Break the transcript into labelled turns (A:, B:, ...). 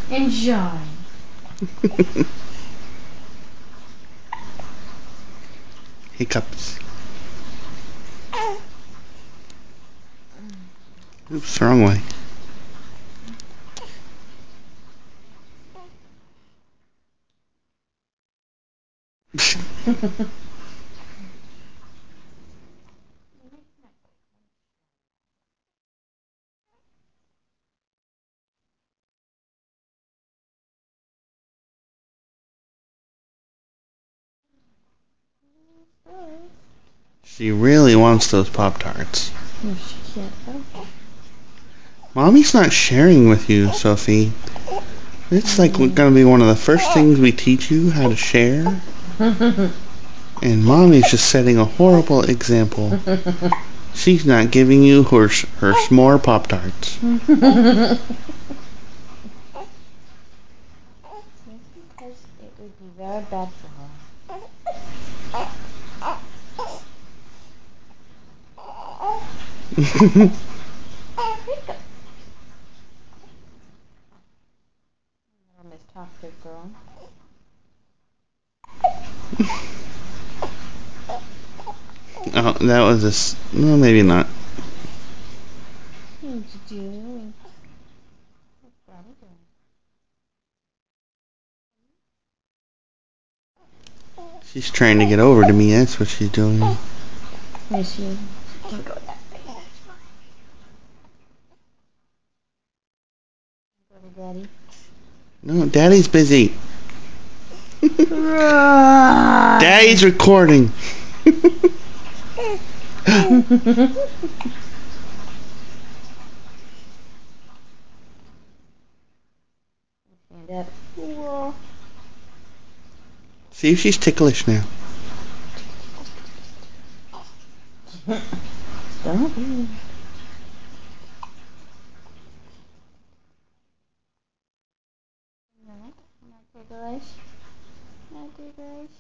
A: Enjoy.
B: Hiccups. Oops, wrong way. She really wants those Pop-Tarts.
A: No, she can't.
B: Mommy's not sharing with you, Sophie. It's like gonna be one of the first things we teach you, how to share. And Mommy's just setting a horrible example. She's not giving you her s'more Pop-Tarts.
A: Because it would be very bad for her. Miss Talkative girl.
B: Oh, that was no, maybe not.
A: What you doing? What's Daddy doing?
B: She's trying to get over to me, that's what she's doing.
A: Yes, she can go that way. Go to Daddy.
B: No, Daddy's busy. Daddy's recording.
A: Stand up. Whoa.
B: See if she's ticklish now.
A: Don't be. Not ticklish. Not ticklish.